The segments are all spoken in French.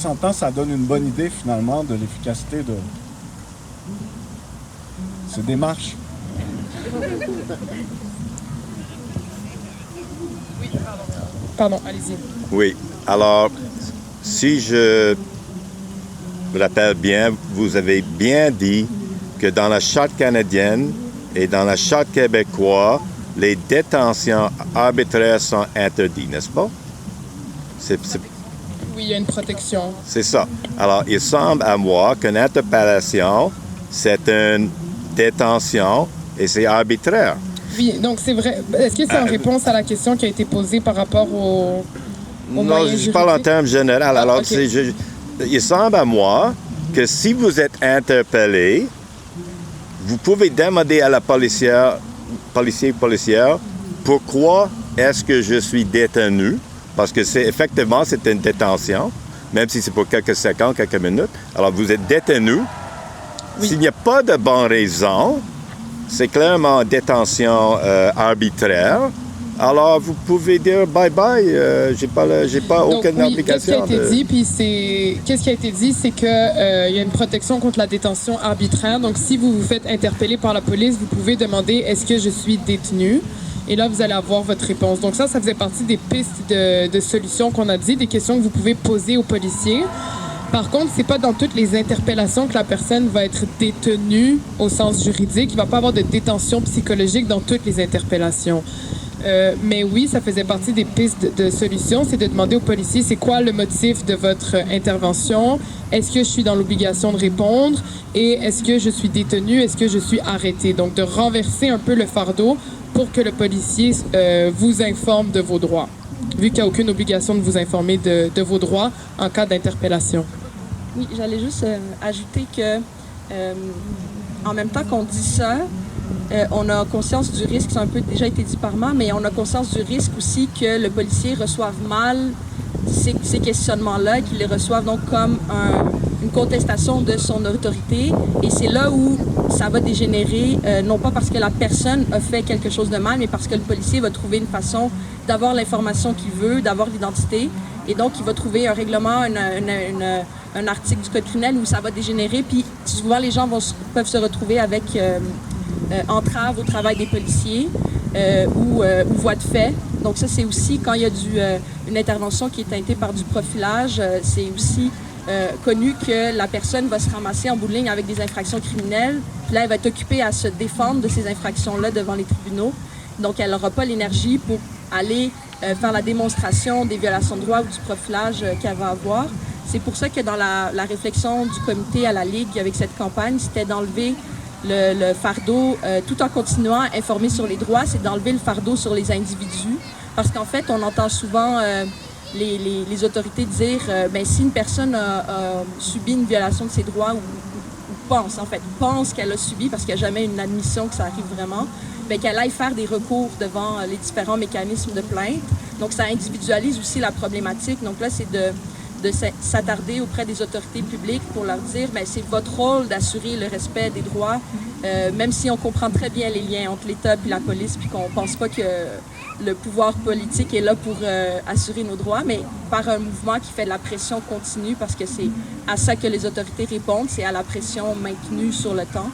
s'entend, ça donne une bonne idée finalement de l'efficacité de ces démarches. Pardon, allez-y. Oui. Alors, si je me rappelle bien, vous avez bien dit que dans la Charte canadienne et dans la Charte québécoise, les détentions arbitraires sont interdites, n'est-ce pas? Oui, il y a une protection. C'est ça. Alors, il semble à moi qu'une interpellation, c'est une détention et c'est arbitraire. Oui, donc c'est vrai. Est-ce que c'est en réponse à la question qui a été posée par rapport au Non, je parle en termes généraux. Alors, okay. Il semble à moi que si vous êtes interpellé, vous pouvez demander à la policier, pourquoi est-ce que je suis détenu? Parce que effectivement, c'est une détention, même si c'est pour quelques secondes, quelques minutes. Alors, vous êtes détenu. Oui. S'il n'y a pas de bonne raison, c'est clairement détention arbitraire. Alors, vous pouvez dire bye-bye, j'ai pas aucune obligation. Qu'est-ce qui a été dit, c'est qu'il y a une protection contre la détention arbitraire. Donc, si vous vous faites interpeller par la police, vous pouvez demander « Est-ce que je suis détenu? » Et là, vous allez avoir votre réponse. Donc ça faisait partie des pistes de solutions qu'on a dit, des questions que vous pouvez poser aux policiers. Par contre, c'est pas dans toutes les interpellations que la personne va être détenue au sens juridique. Il va pas avoir de détention psychologique dans toutes les interpellations. Mais oui, ça faisait partie des pistes de solutions, c'est de demander aux policiers c'est quoi le motif de votre intervention, est-ce que je suis dans l'obligation de répondre et est-ce que je suis détenu, est-ce que je suis arrêté. Donc de renverser un peu le fardeau pour que le policier vous informe de vos droits, vu qu'il n'y a aucune obligation de vous informer de vos droits en cas d'interpellation. Oui, j'allais juste ajouter que en même temps qu'on dit ça, on a conscience du risque, ça a un peu déjà été dit par moi, mais on a conscience du risque aussi que le policier reçoive mal ces questionnements-là, qu'il les reçoive donc comme une contestation de son autorité. Et c'est là où ça va dégénérer, non pas parce que la personne a fait quelque chose de mal, mais parce que le policier va trouver une façon d'avoir l'information qu'il veut, d'avoir l'identité. Et donc, il va trouver un règlement, un article du code criminel où ça va dégénérer. Puis souvent, les gens peuvent se retrouver avec entrave au travail des policiers ou voie de fait. Donc ça, c'est aussi quand il y a une intervention qui est teintée par du profilage, c'est aussi connu que la personne va se ramasser en bout de ligne avec des infractions criminelles. Puis là, elle va être occupée à se défendre de ces infractions-là devant les tribunaux. Donc, elle n'aura pas l'énergie pour aller faire la démonstration des violations de droit ou du profilage qu'elle va avoir. C'est pour ça que dans la réflexion du comité à la Ligue avec cette campagne, c'était d'enlever le fardeau, tout en continuant à informer sur les droits, c'est d'enlever le fardeau sur les individus. Parce qu'en fait, on entend souvent les autorités dire ben, si une personne a subi une violation de ses droits ou pense qu'elle a subi, parce qu'il n'y a jamais une admission que ça arrive vraiment, ben, qu'elle aille faire des recours devant les différents mécanismes de plainte. Donc, ça individualise aussi la problématique. Donc là, c'est de s'attarder auprès des autorités publiques pour leur dire ben, c'est votre rôle d'assurer le respect des droits, même si on comprend très bien les liens entre l'État et la police, puis qu'on ne pense pas que le pouvoir politique est là pour assurer nos droits, mais par un mouvement qui fait de la pression continue, parce que c'est à ça que les autorités répondent, c'est à la pression maintenue sur le temps.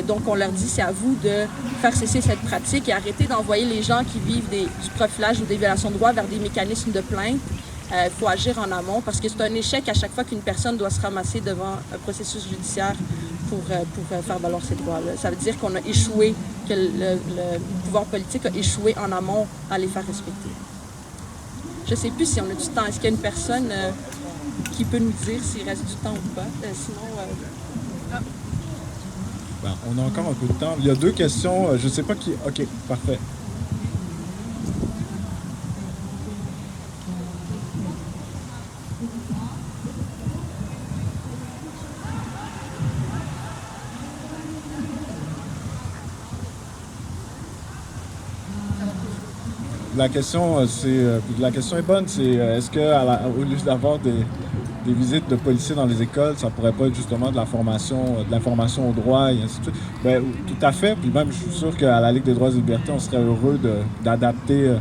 Donc, on leur dit, c'est à vous de faire cesser cette pratique et arrêter d'envoyer les gens qui vivent du profilage ou des violations de droits vers des mécanismes de plainte. Il faut agir en amont parce que c'est un échec à chaque fois qu'une personne doit se ramasser devant un processus judiciaire pour faire valoir ses droits. Là. Ça veut dire qu'on a échoué, que le pouvoir politique a échoué en amont à les faire respecter. Je ne sais plus si on a du temps. Est-ce qu'il y a une personne qui peut nous dire s'il reste du temps ou pas? Sinon... Ben, on a encore un peu de temps. Il y a deux questions. Je ne sais pas qui... OK, parfait. La question est bonne. C'est est-ce que au lieu d'avoir des visites de policiers dans les écoles, ça pourrait pas être justement de l'information aux droits et ainsi de suite? Ben, tout à fait. Puis même, je suis sûr qu'à la Ligue des droits et libertés, on serait heureux d'adapter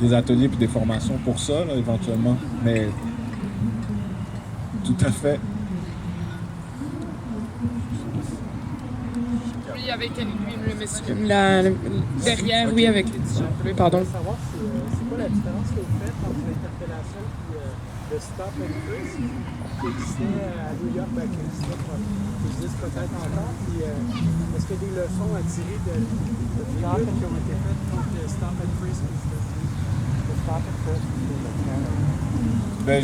des ateliers et des formations pour ça, là, éventuellement. Mais Tout à fait. Oui, avec le monsieur. Derrière, oui, avec les t-shirts. Oui, pardon. Savoir c'est quoi la différence que vous faites entre l'interpellation et le stop and frisk qui existait à New York, qui existe peut-être encore. Puis est-ce qu'il y a des leçons à tirer de luttes qui ont été faites contre le stop and frisk aux États-Unis? Le stop and frisk, Ben,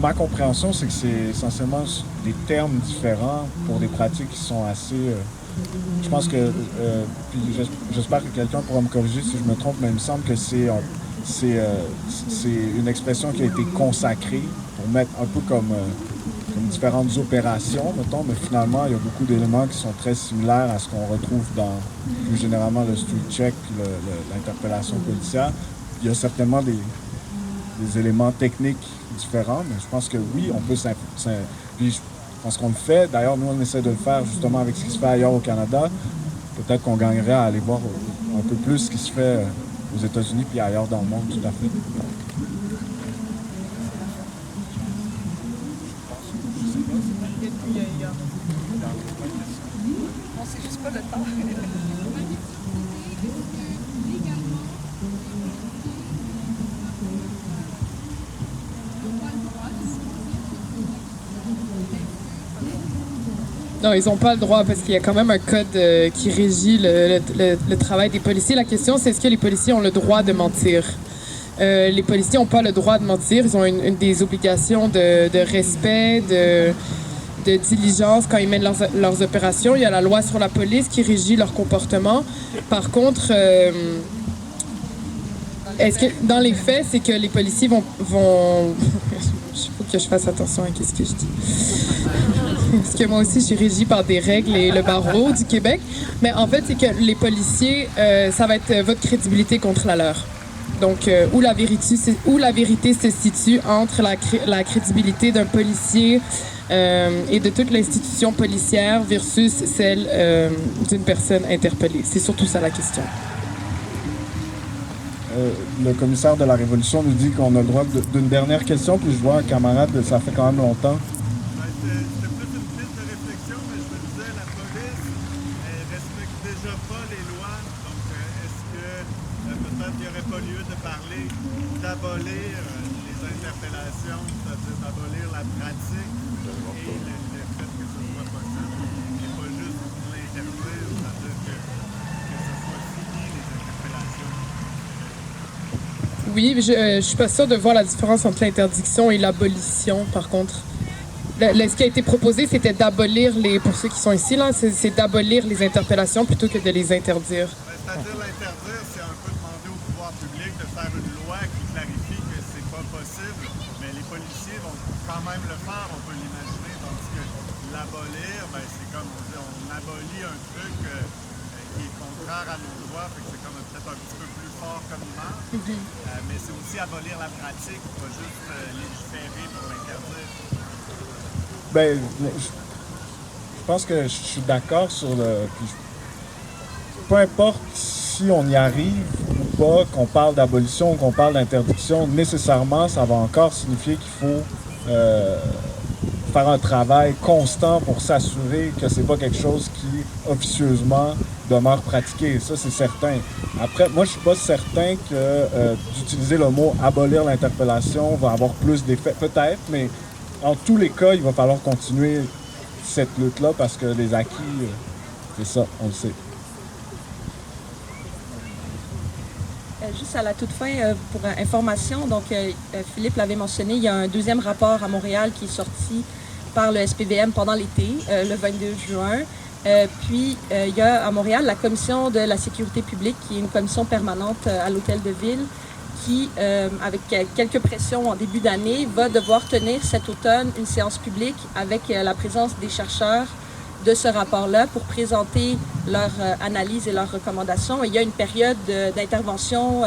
ma compréhension, c'est que c'est essentiellement des termes différents pour des pratiques qui sont assez... je pense que... puis j'espère que quelqu'un pourra me corriger si je me trompe, mais il me semble que c'est une expression qui a été consacrée pour mettre un peu comme différentes opérations, mettons, mais finalement, il y a beaucoup d'éléments qui sont très similaires à ce qu'on retrouve dans, plus généralement, le street check puis l'interpellation policière. Il y a certainement des éléments techniques différents, mais je pense que oui, on peut puis je pense qu'on le fait. D'ailleurs, nous, on essaie de le faire justement avec ce qui se fait ailleurs au Canada. Peut-être qu'on gagnerait à aller voir un peu plus ce qui se fait aux États-Unis puis ailleurs dans le monde, tout à fait. On sait juste pas le temps. Non, ils n'ont pas le droit parce qu'il y a quand même un code qui régit le travail des policiers. La question, c'est est-ce que les policiers ont le droit de mentir? Les policiers n'ont pas le droit de mentir. Ils ont des obligations de respect, de diligence quand ils mènent leurs opérations. Il y a la loi sur la police qui régit leur comportement. Par contre, est-ce que dans les faits, c'est que les policiers vont... Il faut que je fasse attention à ce que je dis. Parce que moi aussi, je suis régie par des règles et le barreau du Québec. Mais en fait, c'est que les policiers, ça va être votre crédibilité contre la leur. Donc, où la vérité se situe entre la crédibilité d'un policier et de toute l'institution policière versus celle d'une personne interpellée. C'est surtout ça la question. Le commissaire de la Révolution nous dit qu'on a le droit d'une dernière question, puis je vois un camarade, ça fait quand même longtemps. C'était plus une piste de réflexion, mais je me disais, la police ne respecte déjà pas les lois. Donc, est-ce que peut-être il n'y aurait pas lieu de parler d'abolir les interpellations, c'est-à-dire d'abolir la pratique et le fait que ce soit possible, et pas juste l'interdire, c'est-à-dire que ce soit fini les interpellations? Oui, je suis pas sûre de voir la différence entre l'interdiction et l'abolition, par contre. Ce qui a été proposé, c'était d'abolir pour ceux qui sont ici, là, c'est d'abolir les interpellations plutôt que de les interdire. C'est-à-dire l'interdire, c'est un peu demander au pouvoir public de faire une loi qui clarifie que c'est pas possible, mais les policiers vont quand même le faire, on peut l'imaginer, tandis que l'abolir, c'est comme on dit, on abolit un truc qui est contraire à nos droits, fait que c'est comme peut-être un petit peu plus fort comme image, mais c'est aussi abolir la pratique, pas juste légiférer pour l'interdire. Ben, je pense que je suis d'accord sur peu importe si on y arrive ou pas, qu'on parle d'abolition ou qu'on parle d'interdiction, nécessairement, ça va encore signifier qu'il faut faire un travail constant pour s'assurer que c'est pas quelque chose qui, officieusement, demeure pratiqué. Ça, c'est certain. Après, moi, je suis pas certain que d'utiliser le mot « abolir l'interpellation » va avoir plus d'effet. Peut-être, mais en tous les cas, il va falloir continuer cette lutte-là parce que les acquis, c'est ça, on le sait. Juste à la toute fin, pour information, donc Philippe l'avait mentionné, il y a un deuxième rapport à Montréal qui est sorti par le SPVM pendant l'été, le 22 juin. Puis, il y a à Montréal la Commission de la sécurité publique, qui est une commission permanente à l'Hôtel de Ville, qui, avec quelques pressions en début d'année, va devoir tenir cet automne une séance publique avec la présence des chercheurs de ce rapport-là pour présenter leur analyse et leurs recommandations. Et il y a une période d'intervention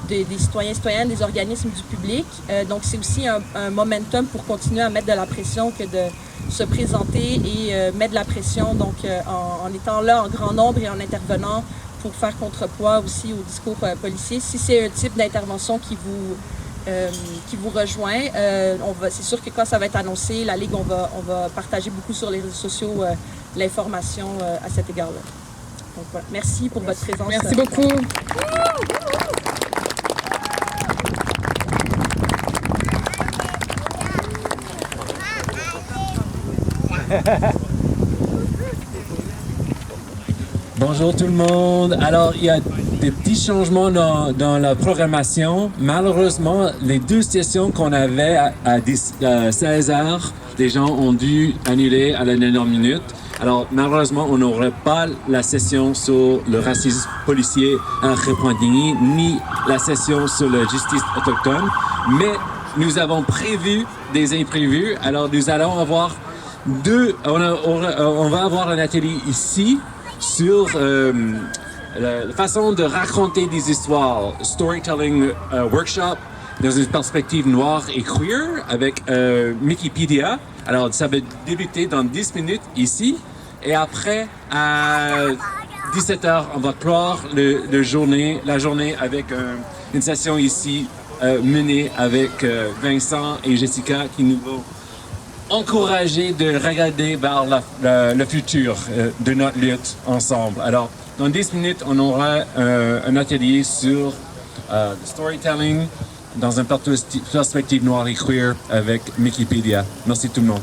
des citoyens et citoyennes, des organismes du public. Donc, c'est aussi un momentum pour continuer à mettre de la pression que de se présenter et mettre de la pression donc, en étant là en grand nombre et en intervenant pour faire contrepoids aussi au discours policier. Si c'est un type d'intervention qui qui vous rejoint. C'est sûr que quand ça va être annoncé, la Ligue, on va partager beaucoup sur les réseaux sociaux l'information à cet égard-là. Donc voilà, merci pour votre présence. Merci beaucoup. Bonjour tout le monde. Alors, il y a des petits changements dans la programmation. Malheureusement, les 2 sessions qu'on avait à 16 heures, les gens ont dû annuler à la dernière minute. Alors, malheureusement, on n'aurait pas la session sur le racisme policier à Repentigny, ni la session sur la justice autochtone. Mais nous avons prévu des imprévus. Alors, nous allons avoir on va avoir un atelier ici sur la façon de raconter des histoires, storytelling workshop dans une perspective noire et queer avec Wikipédia. Alors ça va débuter dans 10 minutes ici et après à 17h on va clore la journée avec une session ici menée avec Vincent et Jessica qui nous vont encourager de regarder vers le futur de notre lutte ensemble. Alors, dans 10 minutes, on aura un atelier sur storytelling dans une perspective noire et queer avec Wikipédia. Merci tout le monde.